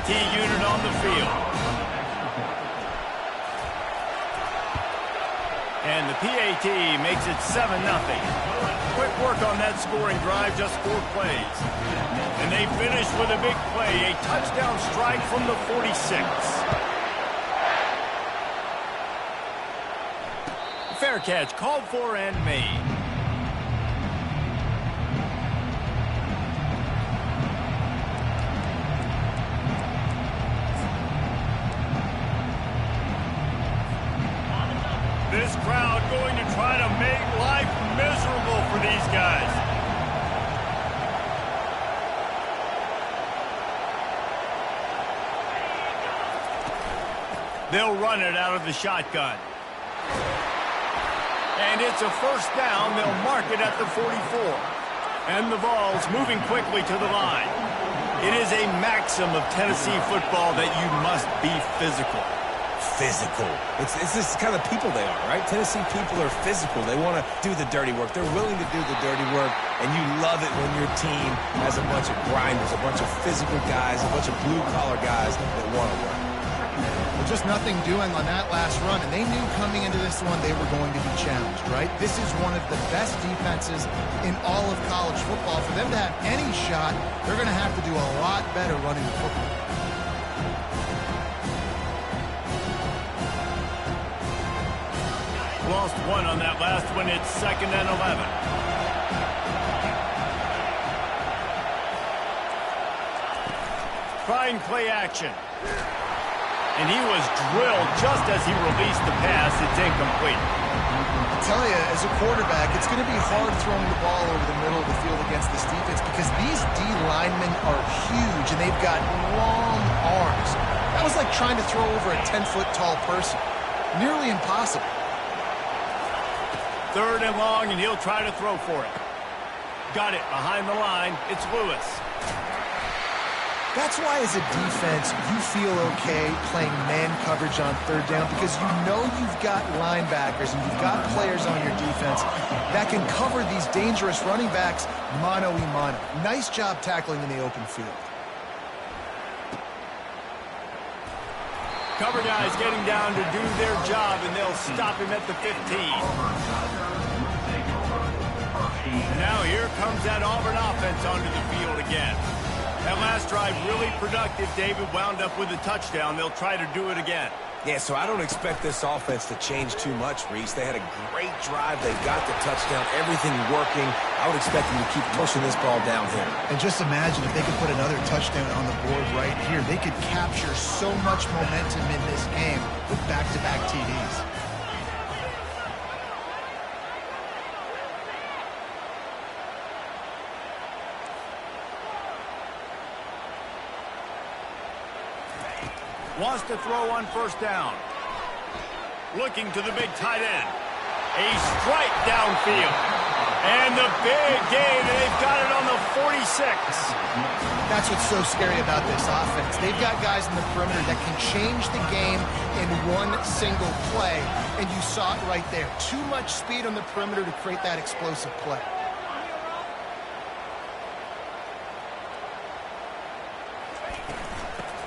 PAT unit on the field. And the PAT makes it 7-0. Quick work on that scoring drive, just 4 plays. And they finish with a big play, a touchdown strike from the 46. Fair catch, called for and made. This crowd going to try to make life miserable for these guys. They'll run it out of the shotgun. And it's a first down. They'll mark it at the 44. And the Vols moving quickly to the line. It is a maxim of Tennessee football that you must be physical. Physical. It's this kind of people they are, right? Tennessee people are physical. They want to do the dirty work. They're willing to do the dirty work, and you love it when your team has a bunch of grinders, a bunch of physical guys, a bunch of blue-collar guys that want to work. Well, just nothing doing on that last run, and they knew coming into this one they were going to be challenged, right? This is one of the best defenses in all of college football. For them to have any shot, they're going to have to do a lot better running the football. Lost 1 on that last one. It's 2nd and 11. Trying play action. And he was drilled just as he released the pass. It's incomplete. I tell you, as a quarterback, it's going to be hard throwing the ball over the middle of the field against this defense because these D linemen are huge and they've got long arms. That was like trying to throw over a 10-foot tall person. Nearly impossible. 3rd and long, and he'll try to throw for it. Got it behind the line. It's Lewis. That's why, as a defense, you feel okay playing man coverage on 3rd down because you know you've got linebackers and you've got players on your defense that can cover these dangerous running backs mano-a-mano. Nice job tackling in the open field. Cover guys getting down to do their job, and they'll stop him at the 15. Now here comes that Auburn offense onto the field again. That last drive really productive. David wound up with a touchdown. They'll try to do it again. Yeah, so I don't expect this offense to change too much, Reese. They had a great drive. They got the touchdown. Everything working. I would expect them to keep pushing this ball downhill. And just imagine if they could put another touchdown on the board right here. They could capture so much momentum in this game with back-to-back TDs. Wants to throw on 1st down. Looking to the big tight end. A strike downfield. And the big gain, and they've got it on the 46. That's what's so scary about this offense. They've got guys in the perimeter that can change the game in one single play, and you saw it right there. Too much speed on the perimeter to create that explosive play.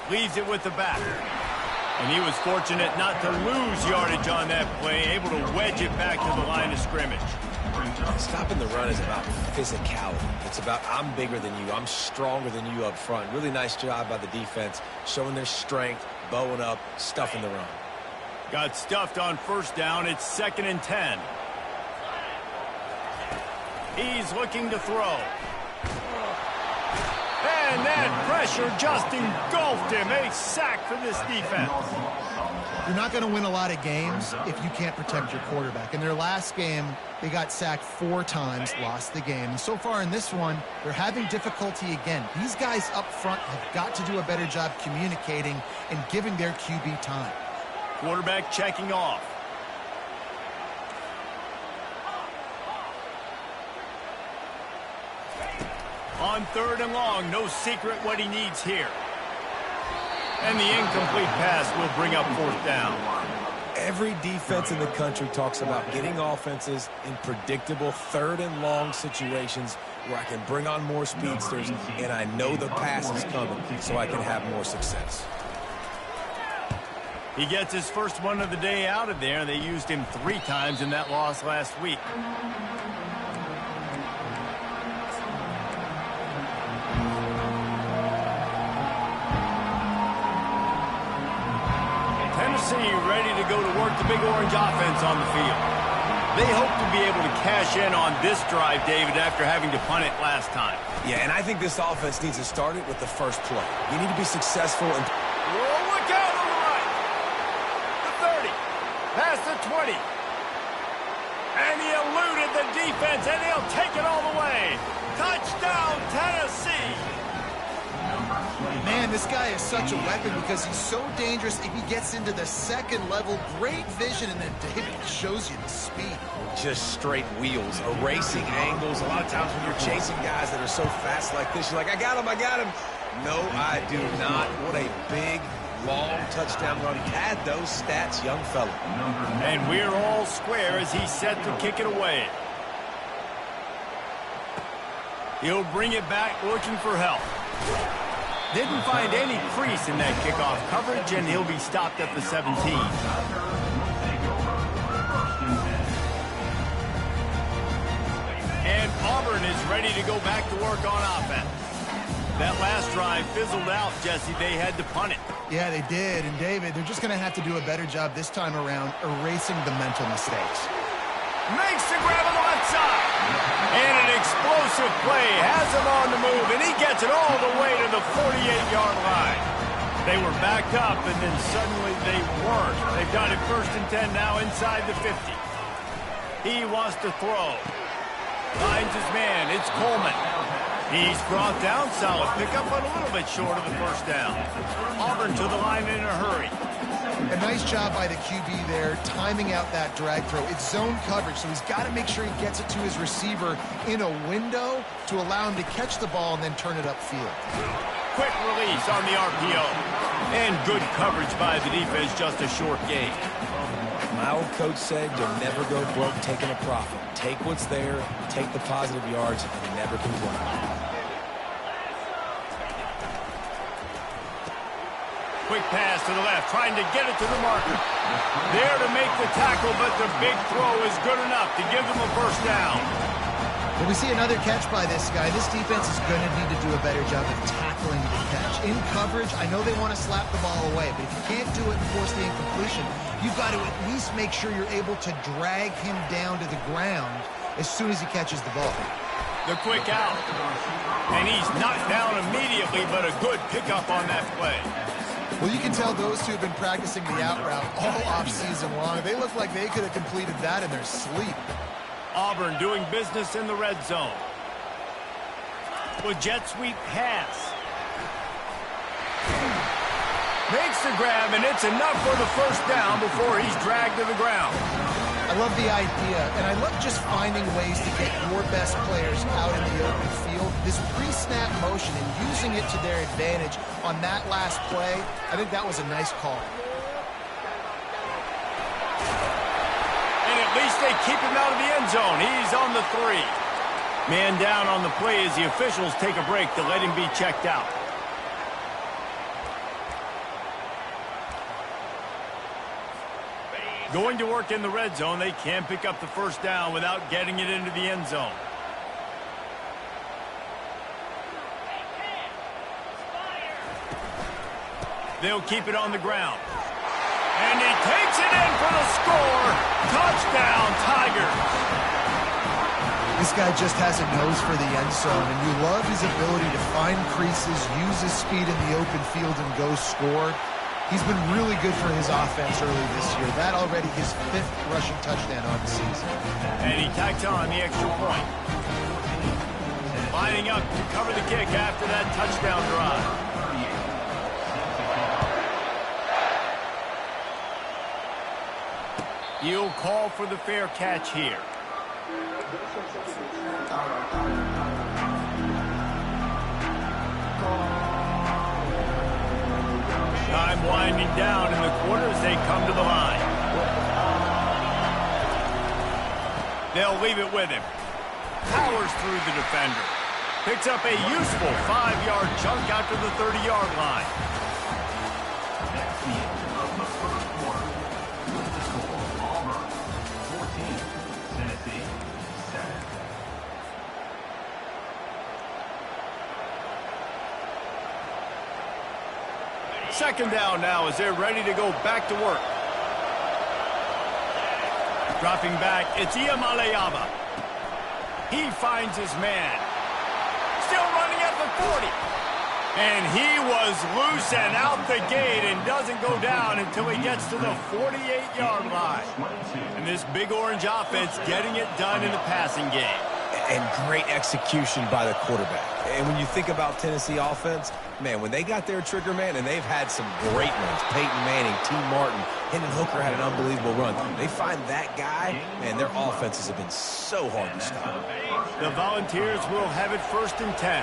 Leaves it with the back. And he was fortunate not to lose yardage on that play, able to wedge it back to the line of scrimmage. Stopping the run is about physicality. It's about I'm bigger than you. I'm stronger than you up front. Really nice job by the defense, showing their strength, bowing up, stuffing the run. Got stuffed on 1st down. It's 2nd and 10. He's looking to throw. And that pressure just engulfed him. A sack for this defense. You're not going to win a lot of games if you can't protect your quarterback. In their last game, they got sacked 4 times, lost the game. And so far in this one, they're having difficulty again. These guys up front have got to do a better job communicating and giving their QB time. Quarterback checking off. On 3rd and long, no secret what he needs here. And the incomplete pass will bring up 4th down. Every defense in the country talks about getting offenses in predictable third and long situations where I can bring on more speedsters and I know the pass is coming so I can have more success. He gets his first one of the day out of there. They used him 3 times in that loss last week. Tennessee ready to go to work the Big Orange offense on the field. They hope to be able to cash in on this drive, David, after having to punt it last time. Yeah, and I think this offense needs to start it with the first play. You need to be successful and... Whoa, look out on the right! The 30, past the 20. And he eluded the defense, and he'll take it all the way. Touchdown, Tennessee! Man, this guy is such a weapon because he's so dangerous. If he gets into the second level, great vision, and then David shows you the speed. Just straight wheels, erasing angles. A lot of times when you're chasing guys that are so fast like this, you're like, I got him, I got him. No, I do not. What a big, long touchdown run. Pad those stats, young fella. And we're all square as he's set to kick it away. He'll bring it back looking for help. Didn't find any crease in that kickoff coverage, and he'll be stopped at the 17. And Auburn is ready to go back to work on offense. That last drive fizzled out, Jesse. They had to punt it. Yeah, they did. And, David, they're just going to have to do a better job this time around erasing the mental mistakes. Makes the grab on the left side. And an explosive play has him on the move, and he gets it all the way to the 48-yard line. They were backed up, and then suddenly they weren't. They've got it 1st and 10 now inside the 50. He wants to throw. Finds his man. It's Coleman. He's brought down. Solid pickup, but a little bit short of the first down. Auburn to the line in a hurry. A nice job by the QB there, timing out that drag throw. It's zone coverage, so he's got to make sure he gets it to his receiver in a window to allow him to catch the ball and then turn it upfield. Quick release on the RPO. And good coverage by the defense, just a short gain. My old coach said you'll never go broke taking a profit. Take what's there, take the positive yards, and never complain. Quick pass to the left, trying to get it to the marker. There to make the tackle, but the big throw is good enough to give them a first down. When we see another catch by this guy, this defense is going to need to do a better job of tackling the catch. In coverage, I know they want to slap the ball away, but if you can't do it and force the incompletion, you've got to at least make sure you're able to drag him down to the ground as soon as he catches the ball. The quick out. And he's knocked down immediately, but a good pickup on that play. Well, you can tell those two have been practicing the out route all offseason long. They look like they could have completed that in their sleep. Auburn doing business in the red zone. With jet sweep pass. Makes the grab, and it's enough for the first down before he's dragged to the ground. I love the idea, and I love just finding ways to get your best players out in the open field. This pre-snap motion and using it to their advantage on that last play, I think that was a nice call. And at least they keep him out of the end zone. He's on the 3. Man down on the play as the officials take a break to let him be checked out. Going to work in the red zone, they can pick up the first down without getting it into the end zone. They'll keep it on the ground. And he takes it in for the score. Touchdown, Tigers. This guy just has a nose for the end zone, and you love his ability to find creases, use his speed in the open field, and go score. He's been really good for his offense early this year. That already his 5th rushing touchdown on the season. And he tacks on the extra point. Lining up to cover the kick after that touchdown drive. He'll call for the fair catch here. Time winding down in the quarter as they come to the line. They'll leave it with him. Powers through the defender. Picks up a useful 5-yard chunk out to the 30-yard line. That's the end of the first quarter. The score, Auburn 14, Tennessee 7. Second down now as they're ready to go back to work. Dropping back, it's Iamaleava. He finds his man. Still running at the 40. And he was loose and out the gate and doesn't go down until he gets to the 48-yard line. And this Big Orange offense getting it done in the passing game. And great execution by the quarterback. And when you think about Tennessee offense, man, when they got their trigger man, and they've had some great ones, Peyton Manning, T. Martin, Hendon Hooker had an unbelievable run. They find that guy, man, their offenses have been so hard to stop. The Volunteers will have it 1st and 10.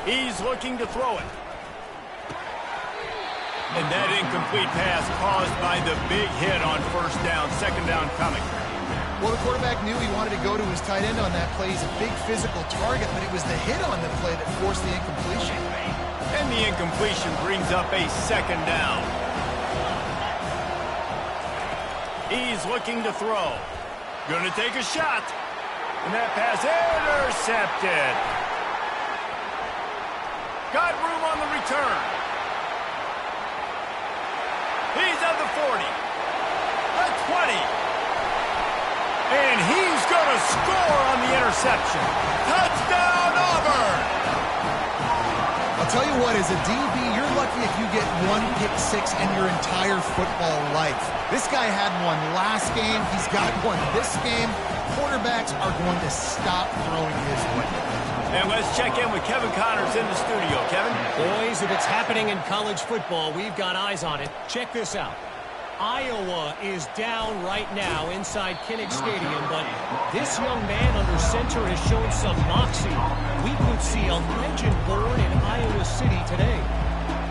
He's looking to throw it. And that incomplete pass caused by the big hit on 1st down, 2nd down coming. Well, the quarterback knew he wanted to go to his tight end on that play. He's a big physical target, but it was the hit on the play that forced the incompletion. And the incompletion brings up a 2nd down. He's looking to throw. Gonna take a shot. And that pass intercepted. Got room on the return. He's at the 40. The 20. And he's going to score on the interception. Touchdown, Auburn! I'll tell you what, as a DB, you're lucky if you get one pick six in your entire football life. This guy had one last game. He's got one this game. Quarterbacks are going to stop throwing his way. And let's check in with Kevin Connors in the studio. Kevin? Boys, if it's happening in college football, we've got eyes on it. Check this out. Iowa is down right now inside Kinnick Stadium, but this young man under center has shown some moxie. We could see a legend born in Iowa City today.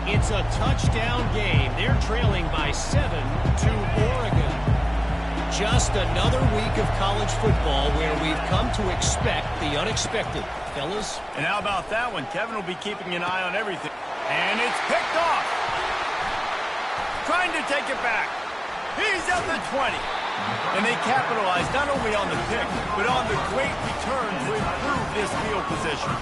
It's a touchdown game. They're trailing by 7 to Oregon. Just another week of college football where we've come to expect the unexpected. Fellas? And how about that one? Kevin will be keeping an eye on everything. And it's picked off. Trying to take it back. He's at the 20. And they capitalized not only on the pick, but on the great return to improve this field position.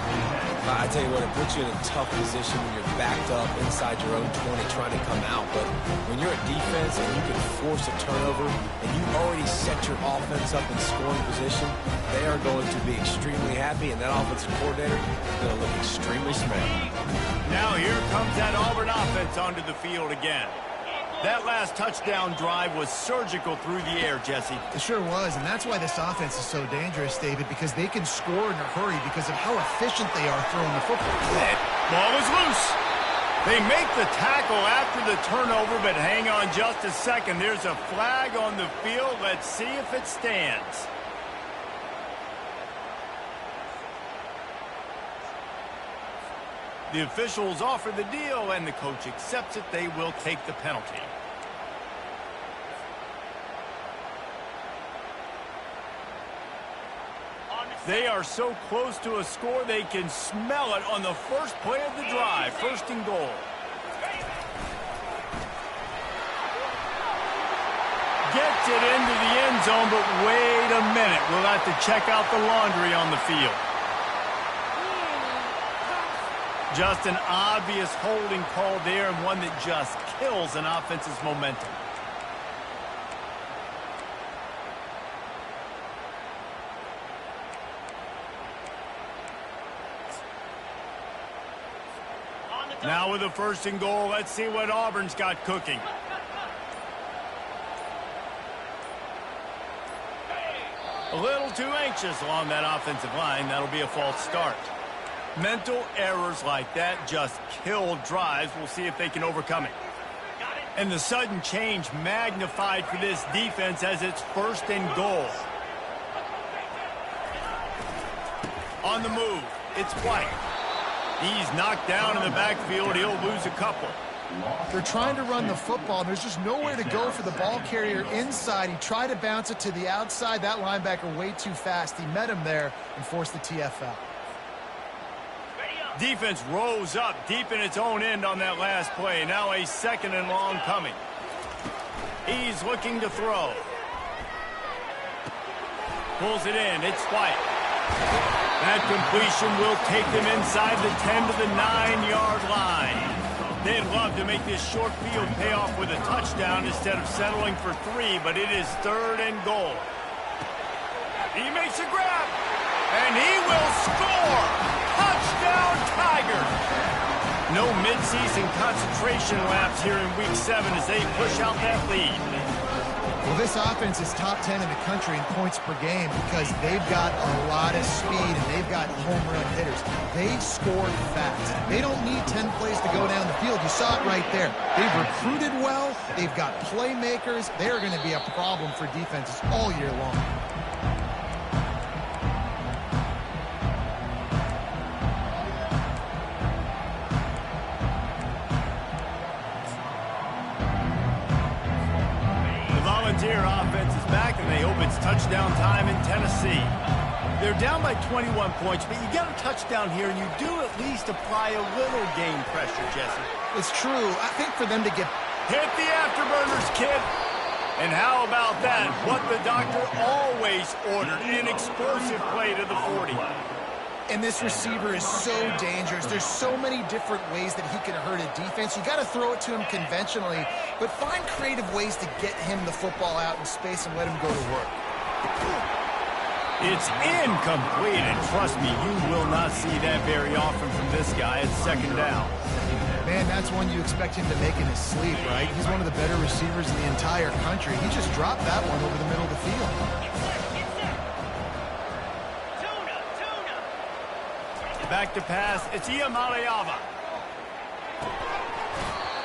I tell you what, it puts you in a tough position when you're backed up inside your own 20 trying to come out. But when you're a defense and you can force a turnover and you already set your offense up in scoring position, they are going to be extremely happy, and that offensive coordinator is going to look extremely smart. Now here comes that Auburn offense onto the field again. That last touchdown drive was surgical through the air, Jesse. It sure was, and that's why this offense is so dangerous, David, because they can score in a hurry because of how efficient they are throwing the football. Ball is loose. They make the tackle after the turnover, but hang on just a second. There's a flag on the field. Let's see if it stands. The officials offer the deal, and the coach accepts it. They will take the penalty. They are so close to a score, they can smell it on the first play of the drive. 1st and goal. Gets it into the end zone, but wait a minute. We'll have to check out the laundry on the field. Just an obvious holding call there, and one that just kills an offense's momentum. Now with a 1st and goal, let's see what Auburn's got cooking. A little too anxious along that offensive line. That'll be a false start. Mental errors like that just kill drives. We'll see if they can overcome it. And the sudden change magnified for this defense as it's 1st and goal. On the move, it's White. He's knocked down in the backfield. He'll lose a couple. They're trying to run the football, and there's just nowhere to go for the ball carrier inside. He tried to bounce it to the outside. That linebacker way too fast. He met him there and forced the TFL. Defense rose up deep in its own end on that last play. Now a 2nd and long coming. He's looking to throw. Pulls it in. It's White. That completion will take them inside the 10 to the 9-yard line. They'd love to make this short field pay off with a touchdown instead of settling for 3, but it is 3rd and goal. He makes a grab, and he will score! Touchdown, Tigers! No midseason concentration laps here in Week 7 as they push out that lead. Well, this offense is top 10 in the country in points per game because they've got a lot of speed and they've got home run hitters. They score fast. They don't need 10 plays to go down the field. You saw it right there. They've recruited well. They've got playmakers. They're going to be a problem for defenses all year long. Volunteer offense is back, and they hope it's touchdown time in Tennessee. They're down by 21 points, but you get a touchdown here, and you do at least apply a little game pressure, Jesse. It's true. I think for them to get... Hit the afterburners, kid. And how about that? What the doctor always ordered, an explosive play to the 40. And this receiver is so dangerous. There's so many different ways that he can hurt a defense. You got to throw it to him conventionally, but find creative ways to get him the football out in space and let him go to work. It's incomplete, and trust me, you will not see that very often from this guy at 2nd down. Man, that's one you expect him to make in his sleep, right? He's one of the better receivers in the entire country. He just dropped that one over the middle of the field. Back to pass. It's Iamaleava.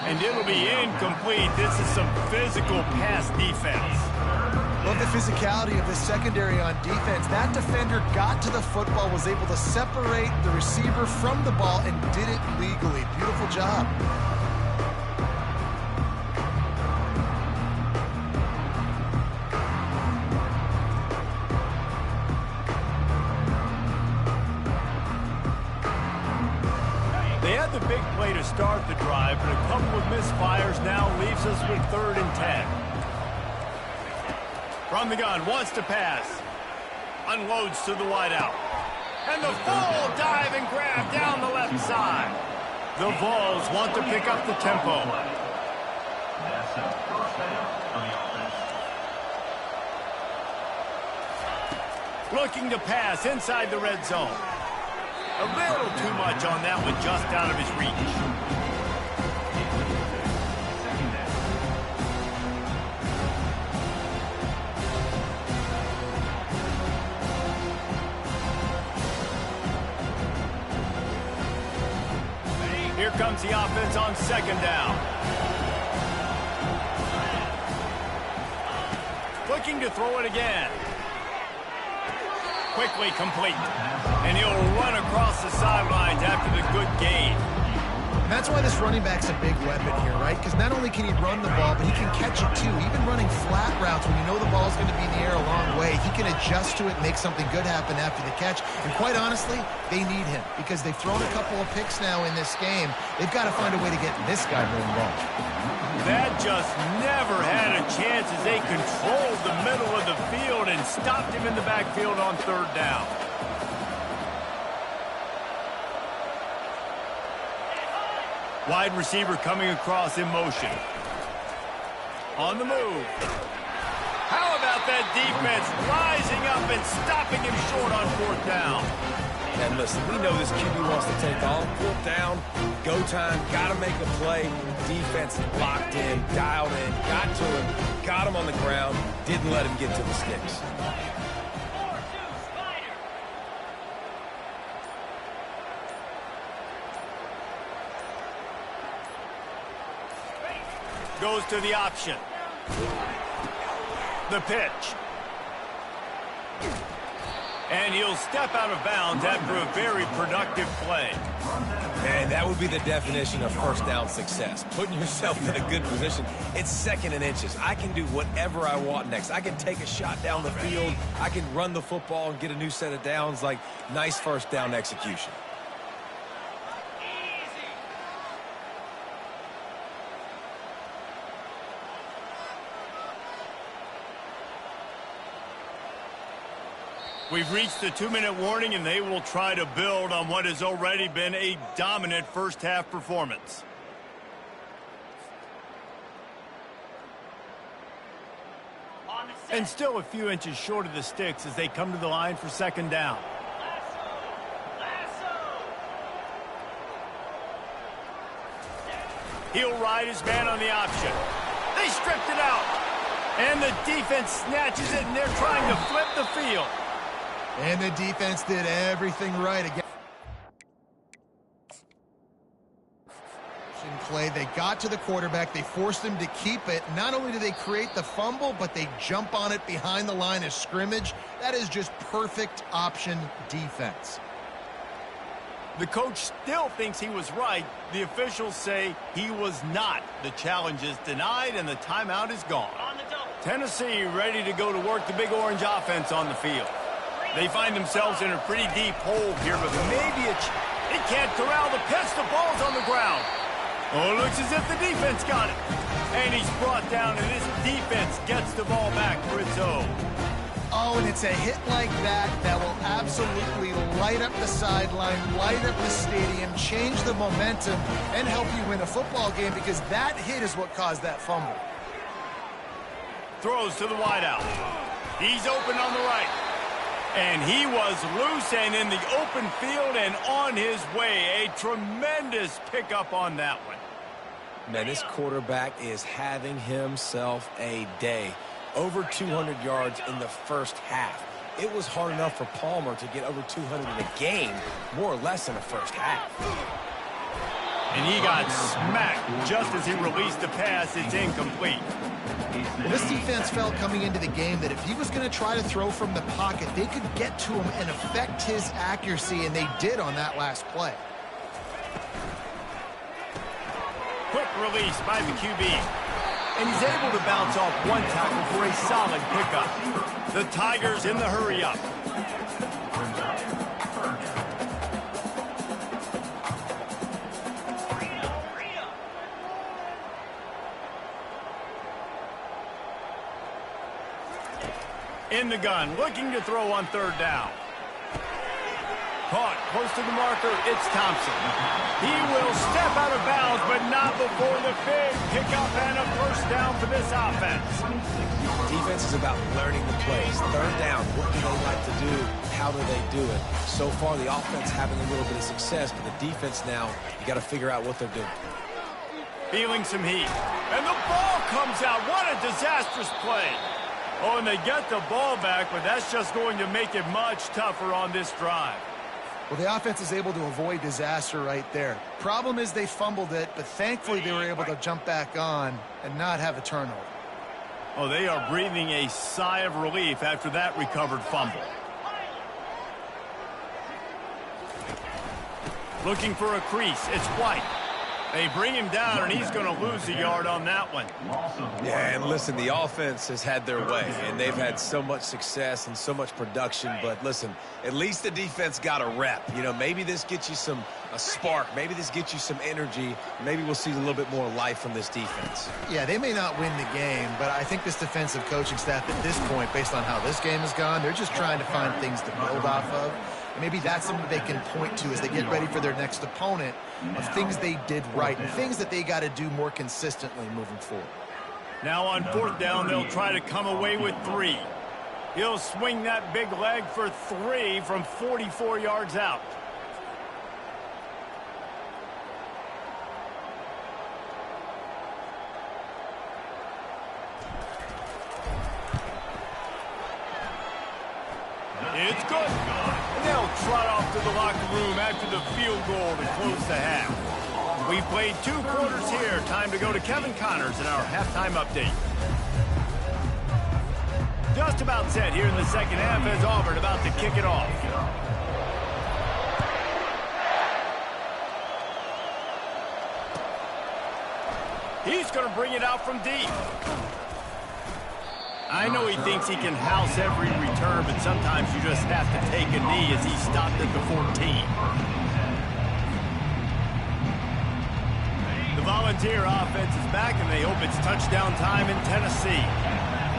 And it'll be incomplete. This is some physical pass defense. Love the physicality of the secondary on defense. That defender got to the football, was able to separate the receiver from the ball, and did it legally. Beautiful job. The big play to start the drive, but a couple of misfires now leaves us with 3rd and 10. From the gun, wants to pass. Unloads to the wideout. And the full dive and grab down the left side. The Vols want to pick up the tempo. That's a 1st down on the offense. Looking to pass inside the red zone. A little too much on that one, just out of his reach. Here comes the offense on 2nd down. Looking to throw it again. Quickly complete. And he'll run across the sidelines after the good gain. And that's why this running back's a big weapon here, right? Because not only can he run the ball, but he can catch it too. Even running flat routes when you know the ball's going to be in the air a long way, he can adjust to it and make something good happen after the catch. And quite honestly, they need him because they've thrown a couple of picks now in this game. They've got to find a way to get this guy more involved. That just never had a chance as they controlled the middle of the field and stopped him in the backfield on 3rd down. Wide receiver coming across in motion. On the move. How about that defense rising up and stopping him short on 4th down? And listen, we know this QB wants to take off. 4th down, go time, got to make a play. Defense locked in, dialed in, got to him, got him on the ground, didn't let him get to the sticks. Goes to the option. The pitch. And he'll step out of bounds after a very productive play. And that would be the definition of first down success. Putting yourself in a good position. It's second and inches. I can do whatever I want next. I can take a shot down the field. I can run the football and get a new set of downs. Like, nice first down execution. We've reached the 2-minute warning, and they will try to build on what has already been a dominant first-half performance. And still a few inches short of the sticks as they come to the line for second down. He'll ride his man on the option. They stripped it out. And the defense snatches it, and they're trying to flip the field. And the defense did everything right again. Play. They got to the quarterback. They forced him to keep it. Not only do they create the fumble, but they jump on it behind the line of scrimmage. That is just perfect option defense. The coach still thinks he was right. The officials say he was not. The challenge is denied, and the timeout is gone. Tennessee ready to go to work the Big Orange offense on the field. They find themselves in a pretty deep hole here, but maybe they can't corral the pitch. The ball's on the ground. Oh, it looks as if the defense got it. And he's brought down, and this defense gets the ball back for its own. Oh, and it's a hit like that that will absolutely light up the sideline, light up the stadium, change the momentum, and help you win a football game, because that hit is what caused that fumble. Throws to the wideout. He's open on the right. And he was loose and in the open field and on his way. A tremendous pickup on that one. Man, this quarterback is having himself a day. Over 200 yards in the first half. It was hard enough for Palmer to get over 200 in a game, more or less in the first half. And he got smacked just as he released the pass. It's incomplete. Well, this defense felt coming into the game that if he was going to try to throw from the pocket, they could get to him and affect his accuracy, and they did on that last play. Quick release by the QB. And he's able to bounce off one tackle for a solid pickup. The Tigers in the hurry-up. In the gun, looking to throw on third down. Caught close to the marker, it's Thompson. He will step out of bounds, but not before the big pickup and a first down for this offense. Defense is about learning the plays. Third down, what do they like to do? How do they do it? So far, the offense having a little bit of success, but the defense now, you got to figure out what they're doing. Feeling some heat. And the ball comes out. What a disastrous play. Oh, and they get the ball back, but that's just going to make it much tougher on this drive. Well, the offense is able to avoid disaster right there. Problem is they fumbled it, but thankfully they were able to jump back on and not have a turnover. Oh, they are breathing a sigh of relief after that recovered fumble. Looking for a crease. It's White. They bring him down, and he's going to lose a yard on that one. Yeah, and listen, the offense has had their way, and they've had so much success and so much production. But listen, at least the defense got a rep. You know, maybe this gets you a spark. Maybe this gets you some energy. Maybe we'll see a little bit more life from this defense. Yeah, they may not win the game, but I think this defensive coaching staff at this point, based on how this game has gone, they're just trying to find things to build off of. Maybe that's something they can point to as they get ready for their next opponent, of things they did right and things that they got to do more consistently moving forward. Now on fourth down, they'll try to come away with 3. He'll swing that big leg for 3 from 44 yards out. It's good. And they'll trot off to the locker room after the field goal to close the half. We've played 2 quarters here. Time to go to Kevin Connors in our halftime update. Just about set here in the second half as Auburn about to kick it off. He's going to bring it out from deep. I know he thinks he can house every return, but sometimes you just have to take a knee as he stopped at the 14. The Volunteer offense is back, and they hope it's touchdown time in Tennessee.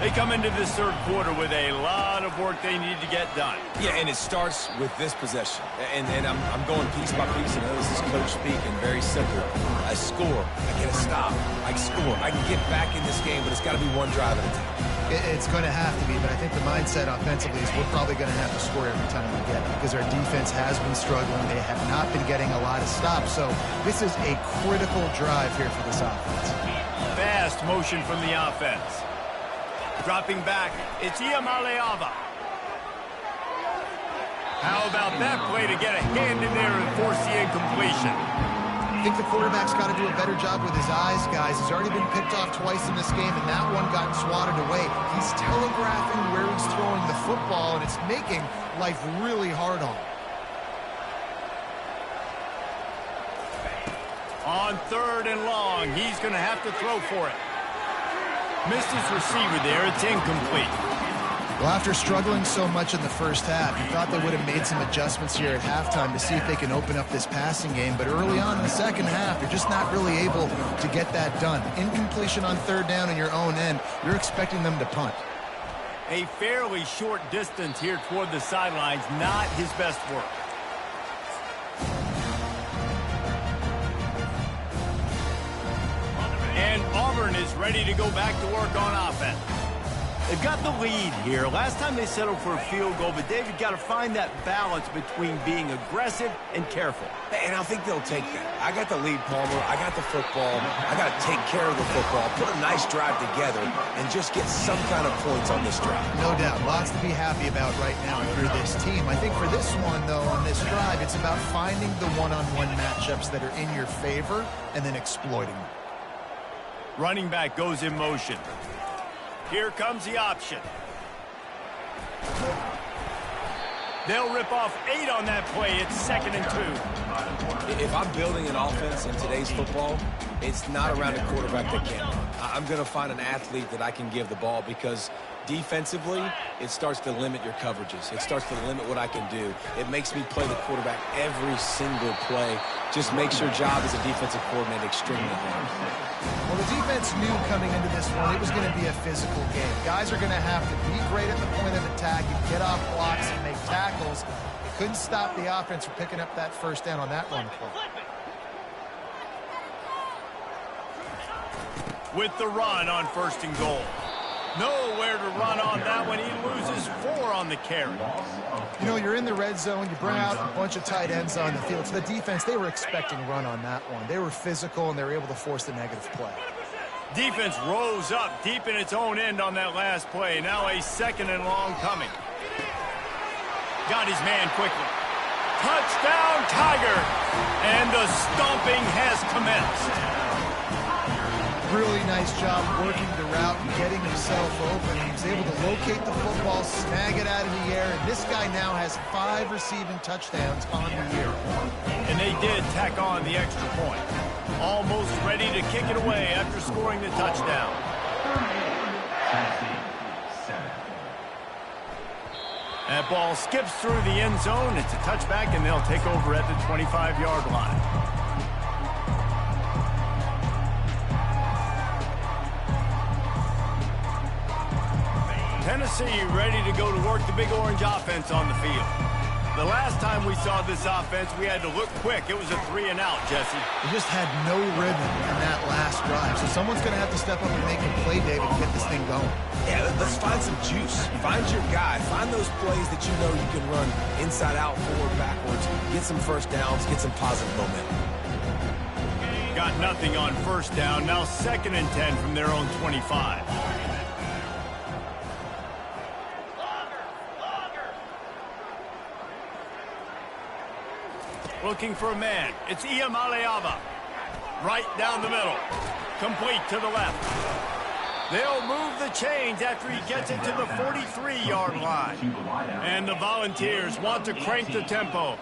They come into this third quarter with a lot of work they need to get done. Yeah, and it starts with this possession. And I'm going piece by piece, and this is coach speaking, very simple. I score, I get a stop, I score. I can get back in this game, but it's got to be one drive at a time. It's going to have to be, but I think the mindset offensively is we're probably going to have to score every time we get it because our defense has been struggling. They have not been getting a lot of stops, so this is a critical drive here for this offense. Fast motion from the offense. Dropping back, it's Iamaleava. How about that play to get a hand in there and force the incompletion? I think the quarterback's got to do a better job with his eyes, guys. He's already been picked off twice in this game, and that one got swatted away. He's telegraphing where he's throwing the football, and it's making life really hard on him. On 3rd and long, he's going to have to throw for it. Missed his receiver there. It's incomplete. Well, after struggling so much in the first half, you thought they would have made some adjustments here at halftime to see if they can open up this passing game. But early on in the second half, you're just not really able to get that done. Incompletion on 3rd down in your own end, you're expecting them to punt. A fairly short distance here toward the sidelines, not his best work. And Auburn is ready to go back to work on offense. They've got the lead here. Last time they settled for a field goal, but David got to find that balance between being aggressive and careful. And I think they'll take that. I got the lead, Palmer. I got the football. I got to take care of the football, put a nice drive together, and just get some kind of points on this drive. No doubt. Lots to be happy about right now for this team. I think for this one, though, on this drive, it's about finding the one-on-one matchups that are in your favor and then exploiting them. Running back goes in motion. Here comes the option. They'll rip off 8 on that play. It's 2nd and 2. If I'm building an offense in today's football, it's not around a quarterback that can't run. I'm going to find an athlete that I can give the ball because defensively, it starts to limit your coverages. It starts to limit what I can do. It makes me play the quarterback every single play. Just makes your job as a defensive coordinator extremely hard. Well, the defense knew coming into this one it was going to be a physical game. Guys are going to have to be great at the point of attack and get off blocks and make tackles. They couldn't stop the offense from picking up that 1st down on that run play. With the run on 1st and goal. Nowhere to run on that one. He loses 4 on the carry. You know, you're in the red zone. You bring out a bunch of tight ends on the field. So the defense, they were expecting run on that one. They were physical, and they were able to force the negative play. Defense rose up deep in its own end on that last play. Now a 2nd and long coming. Got his man quickly. Touchdown, Tiger! And the stomping has commenced. Really nice job working the route and getting himself open. He was able to locate the football, snag it out of the air, and this guy now has 5 receiving touchdowns on the year. And they did tack on the extra point. Almost ready to kick it away after scoring the touchdown. That ball skips through the end zone. It's a touchback, and they'll take over at the 25-yard line. Tennessee ready to go to work the Big Orange offense on the field. The last time we saw this offense, we had to look quick. It was a 3-and-out, Jesse. They just had no rhythm in that last drive. So someone's going to have to step up and make a play, David, to get this thing going. Yeah, let's find some juice. Find your guy. Find those plays that you know you can run inside out, forward, backwards. Get some 1st downs. Get some positive momentum. Got nothing on 1st down. Now 2nd and 10 from their own 25. Looking for a man. It's Iamaleava. Right down the middle. Complete to the left. They'll move the chains after he gets it to the 43-yard line. And the Volunteers want to crank the tempo.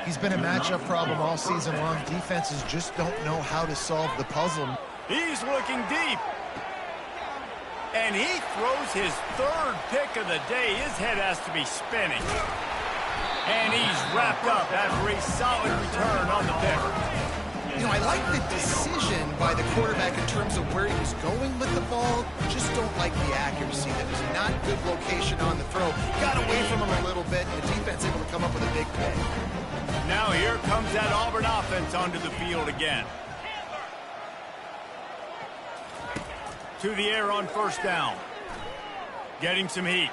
He's been a matchup problem all season long. Defenses just don't know how to solve the puzzle. He's looking deep. And he throws his third pick of the day. His head has to be spinning. And he's wrapped up after a solid return on the pick. You know, I like the decision by the quarterback in terms of where he was going with the ball. Just don't like the accuracy. That was not good location on the throw. Got away from him a little bit, and the defense able to come up with a big play. Now here comes that Auburn offense onto the field again. To the air on first down. Getting some heat.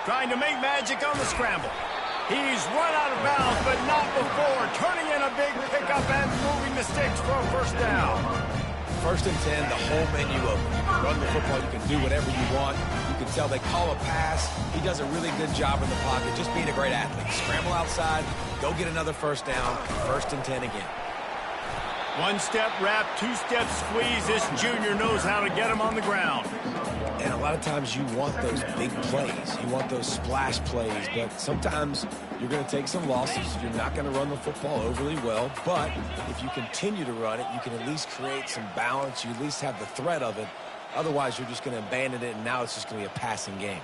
Trying to make magic on the scramble. He's run out of bounds, but not before. Turning in a big pickup and moving the sticks for a first down. 1st and 10, the whole menu open. You can run the football, you can do whatever you want. You can tell they call a pass. He does a really good job in the pocket, just being a great athlete. Scramble outside, go get another first down, 1st and 10 again. One-step wrap, two-step squeeze. This junior knows how to get him on the ground. And a lot of times you want those big plays. You want those splash plays, but sometimes you're going to take some losses. You're not going to run the football overly well, but if you continue to run it, you can at least create some balance. You at least have the threat of it. Otherwise, you're just going to abandon it, and now it's just going to be a passing game.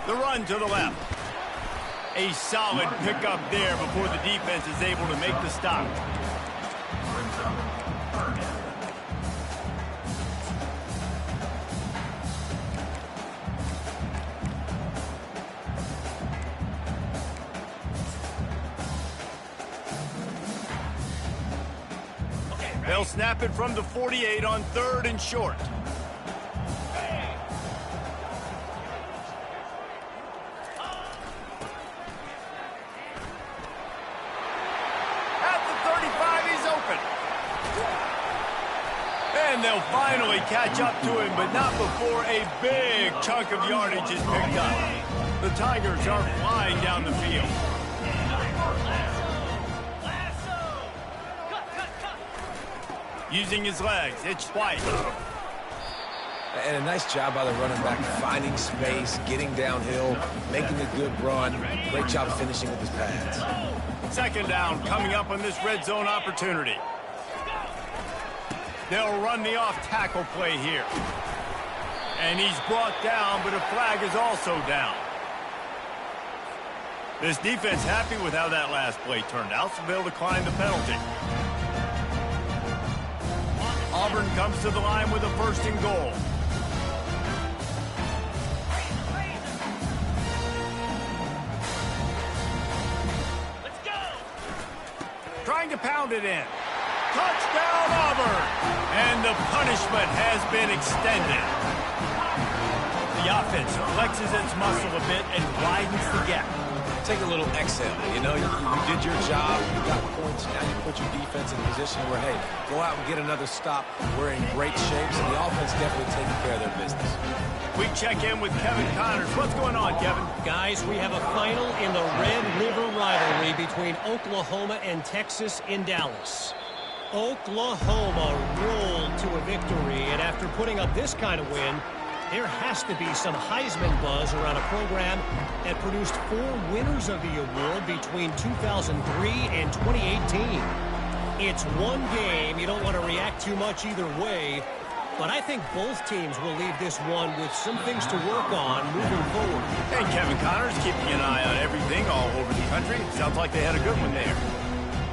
The run to the left. A solid pickup there before the defense is able to make the stop. They'll snap it from the 48 on 3rd and short. And they'll finally catch up to him, but not before a big chunk of yardage is picked up. The Tigers are flying down the field. Using his legs, it's White. And a nice job by the running back, finding space, getting downhill, making a good run. Great job finishing with his pads. 2nd down coming up on this red zone opportunity. They'll run the off-tackle play here. And he's brought down, but a flag is also down. This defense happy with how that last play turned out, so they'll decline the penalty. Auburn comes to the line with a 1st and goal. Let's go! Trying to pound it in. Touchdown, Auburn! And the punishment has been extended. The offense flexes its muscle a bit and widens the gap. Take a little exhale. You know, you did your job. You got points. Now you put your defense in a position where, hey, go out and get another stop. We're in great shape, so the offense definitely taking care of their business. We check in with Kevin Connors. What's going on, Kevin? Guys, we have a final in the Red River rivalry between Oklahoma and Texas in Dallas. Oklahoma rolled to a victory, and after putting up this kind of win, there has to be some Heisman buzz around a program that produced 4 winners of the award between 2003 and 2018. It's one game. You don't want to react too much either way, but I think both teams will leave this one with some things to work on moving forward. And Kevin Connors keeping an eye on everything all over the country. Sounds like they had a good one there.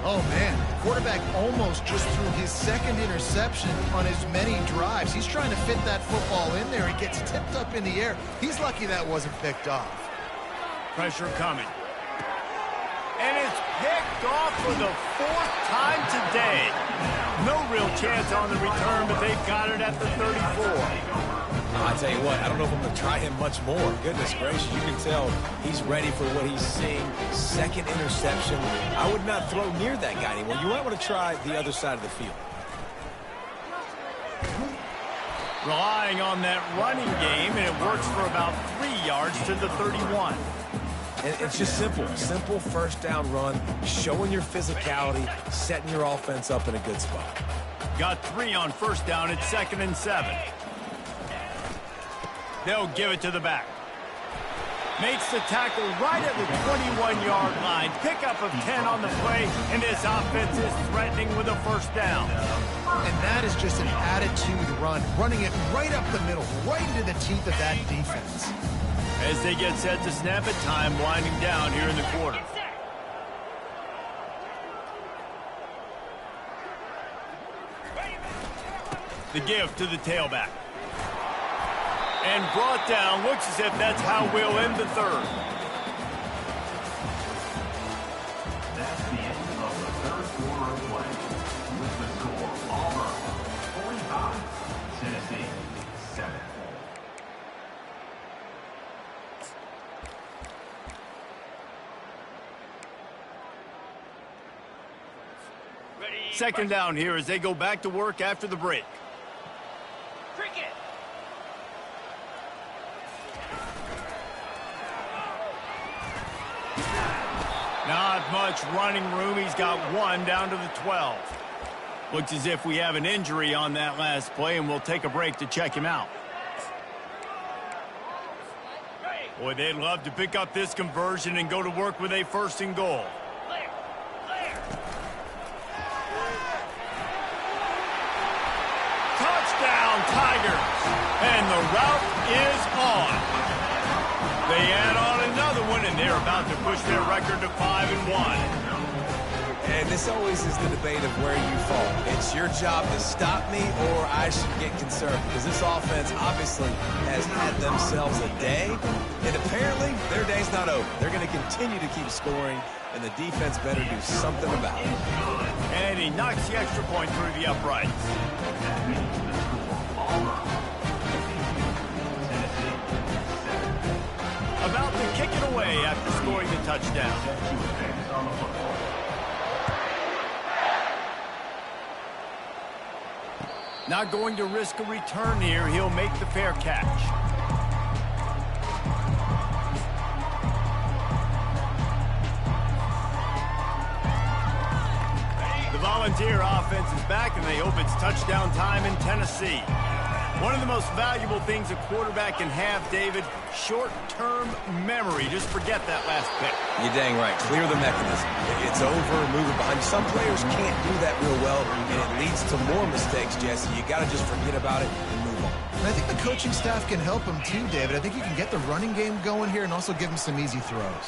Oh, man. Quarterback almost just threw his 2nd interception on as many drives. He's trying to fit that football in there. It gets tipped up in the air. He's lucky that wasn't picked off. Pressure coming. And it's picked off for the 4th time today. No real chance on the return, but they've got it at the 34. I tell you what, I don't know if I'm going to try him much more. Goodness gracious, you can tell he's ready for what he's seeing. 2nd interception. I would not throw near that guy anymore. You might want to try the other side of the field. Relying on that running game, and it works for about 3 yards to the 31. And it's just simple. Simple first down run, showing your physicality, setting your offense up in a good spot. Got 3 on first down. It's 2nd and 7. They'll give it to the back. Makes the tackle right at the 21-yard line. Pickup of 10 on the play, and this offense is threatening with a first down. And that is just an attitude run, running it right up the middle, right into the teeth of that defense. As they get set to snap it, time winding down here in the quarter. The give to the tailback. And brought down. Looks as if that's how we'll end the third. That's the end of the third quarter of play. With the score, Auburn 45, Tennessee 7. Second down here as they go back to work after the break. Not much running room. He's got 1 down to the 12. Looks as if we have an injury on that last play, and we'll take a break to check him out. Boy, they'd love to pick up this conversion and go to work with a 1st and goal. Touchdown, Tigers! And the route is on. They add on another one, and they're about to push their record to 5-1. And this always is the debate of where you fall. It's your job to stop me, or I should get concerned, because this offense obviously has had themselves a day, and apparently their day's not over. They're going to continue to keep scoring, and the defense better do something about it. And he knocks the extra point through the uprights. About to kick it away after scoring the touchdown. Not going to risk a return here. He'll make the fair catch. The Volunteer offense is back, and they hope it's touchdown time in Tennessee. One of the most valuable things a quarterback can have, David, short-term memory. Just forget that last pick. You're dang right. Clear the mechanism. It's over, move it behind you. Some players can't do that real well, and it leads to more mistakes, Jesse. You got to just forget about it and move on. And I think the coaching staff can help him too, David. I think you can get the running game going here and also give him some easy throws.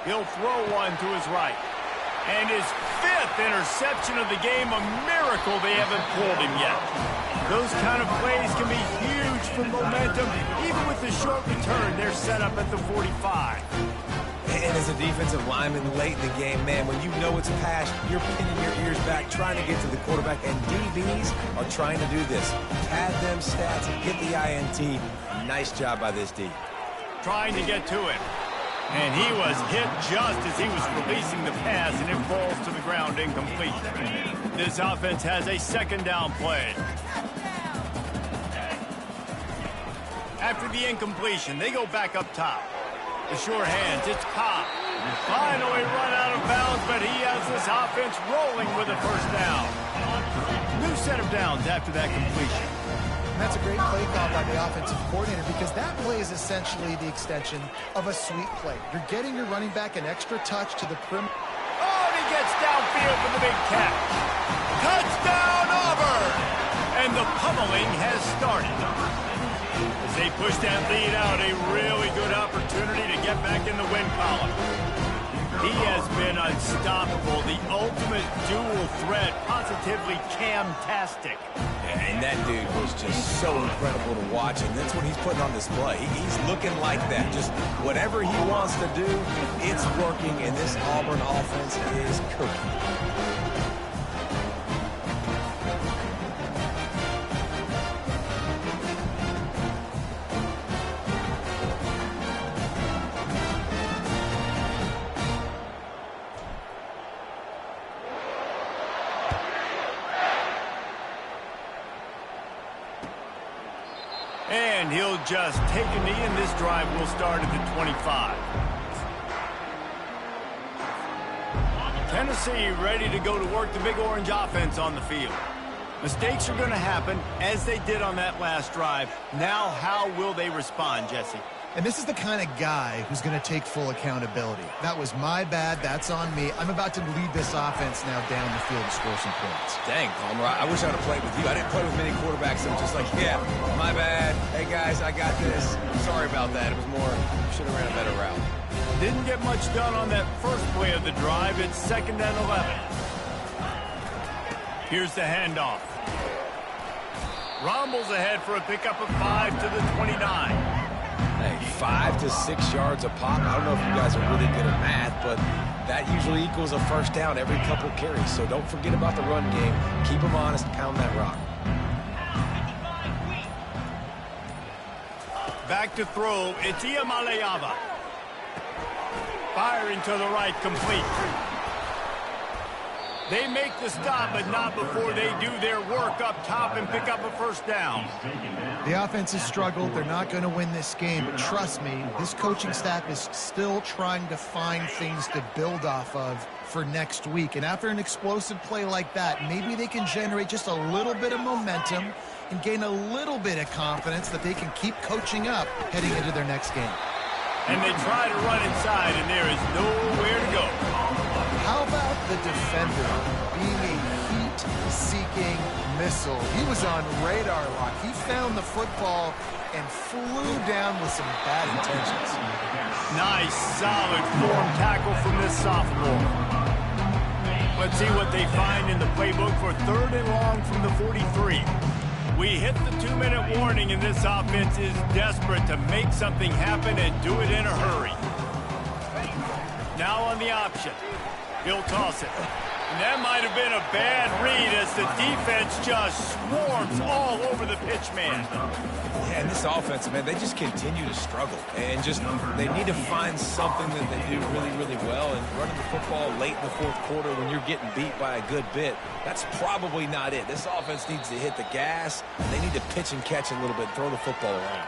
He'll throw one to his right. And his 5th interception of the game, a miracle they haven't pulled him yet. Those kind of plays can be huge for momentum. Even with the short return, they're set up at the 45. And as a defensive lineman late in the game, man, when you know it's past, you're pinning your ears back, trying to get to the quarterback, and DBs are trying to do this. Pad them stats, get the INT. Nice job by this D. Trying to get to it. And he was hit just as he was releasing the pass, and it falls to the ground incomplete. This offense has a 2nd down play. After the incompletion, they go back up top. The sure hands, it's Cobb. Finally run out of bounds, but he has this offense rolling with a 1st down. New set of downs after that completion. And that's a great play call by the offensive coordinator, because that play is essentially the extension of a sweep play. You're getting your running back an extra touch to the perimeter. Oh, and he gets downfield for the big catch. Touchdown, Auburn! And the pummeling has started. As they push that lead out, a really good opportunity to get back in the win column. He has been unstoppable, the ultimate dual threat, positively Cam-tastic. And that dude was just so incredible to watch, and that's what he's putting on display. He's looking like that. Just whatever he wants to do, it's working, and this Auburn offense is cooking. he'll just take a knee, and this drive will start at the 25. Tennessee ready to go to work the Big Orange offense on the field. Mistakes are going to happen, as they did on that last drive. Now, how will they respond, Jesse? And this is the kind of guy who's going to take full accountability. That was my bad. That's on me. I'm about to lead this offense now down the field and score some points. Dang, Palmer, I wish I would have played with you. I didn't play with many quarterbacks that were just like, yeah, my bad. Hey, guys, I got this. Sorry about that. It was more, should have ran a better route. Didn't get much done on that first play of the drive. It's 2nd and 11. Here's the handoff. Rumbles ahead for a pickup of 5 to the 29. Hey, 5 to 6 yards a pop. I don't know if you guys are really good at math, but that usually equals a first down every couple carries. So don't forget about the run game. Keep them honest. Pound that rock. Back to throw. It's Iamaleava. Firing to the right, complete. They make the stop, but not before they do their work up top and pick up a first down. The offense has struggled. They're not going to win this game. But trust me, this coaching staff is still trying to find things to build off of for next week. And after an explosive play like that, maybe they can generate just a little bit of momentum and gain a little bit of confidence that they can keep coaching up heading into their next game. And they try to run inside, and there is nowhere to go. How about the defender being a heat-seeking missile? He was on radar lock. He found the football and flew down with some bad intentions. Nice, solid form tackle from this sophomore. Let's see what they find in the playbook for 3rd and long from the 43. We hit the 2-minute warning, and this offense is desperate to make something happen and do it in a hurry. Now on the option. He'll toss it. And that might have been a bad read as the defense just swarms all over the pitch man. Yeah, and this offense, man, they just continue to struggle. And just, they need to find something that they do really, really well. And running the football late in the 4th quarter when you're getting beat by a good bit, that's probably not it. This offense needs to hit the gas. They need to pitch and catch a little bit, throw the football around.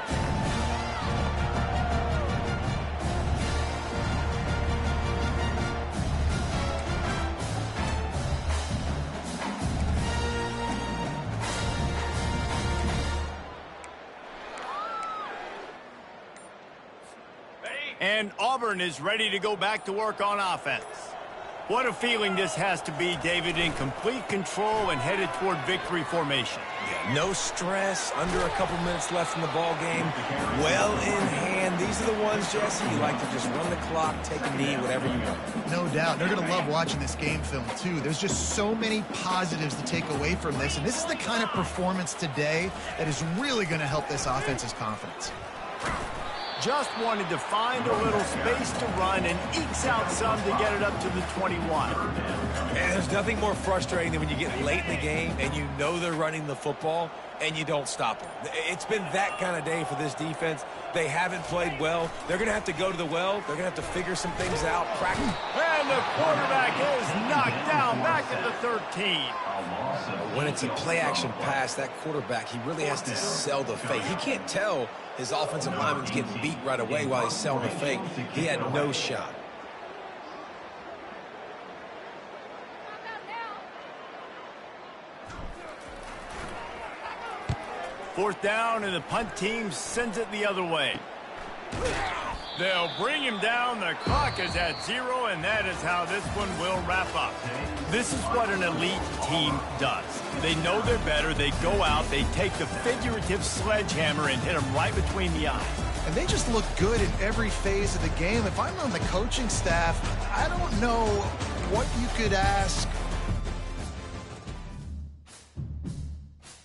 And Auburn is ready to go back to work on offense. What a feeling this has to be, David, in complete control and headed toward victory formation. Yeah, no stress, under a couple minutes left in the ball game, well in hand. These are the ones, Jesse, you like to just run the clock, take a knee, whatever you want. No doubt. They're going to love watching this game film, too. There's just so many positives to take away from this, and this is the kind of performance today that is really going to help this offense's confidence. Just wanted to find a little space to run and ekes out some to get it up to the 21. And there's nothing more frustrating than when you get late in the game and you know they're running the football and you don't stop them. It's been that kind of day for this defense. They haven't played well. They're going to have to go to the well. They're going to have to figure some things out, practice. And the quarterback is knocked down back at the 13. When it's a play-action pass, that quarterback, he really has to sell the fake. He can't tell his offensive lineman's getting beat right away while he's selling the fake. He had no shot. Fourth down, and the punt team sends it the other way. They'll bring him down. The clock is at 0, and that is how this one will wrap up. This is what an elite team does. They know they're better. They go out. They take the figurative sledgehammer and hit them right between the eyes. And they just look good in every phase of the game. If I'm on the coaching staff, I don't know what you could ask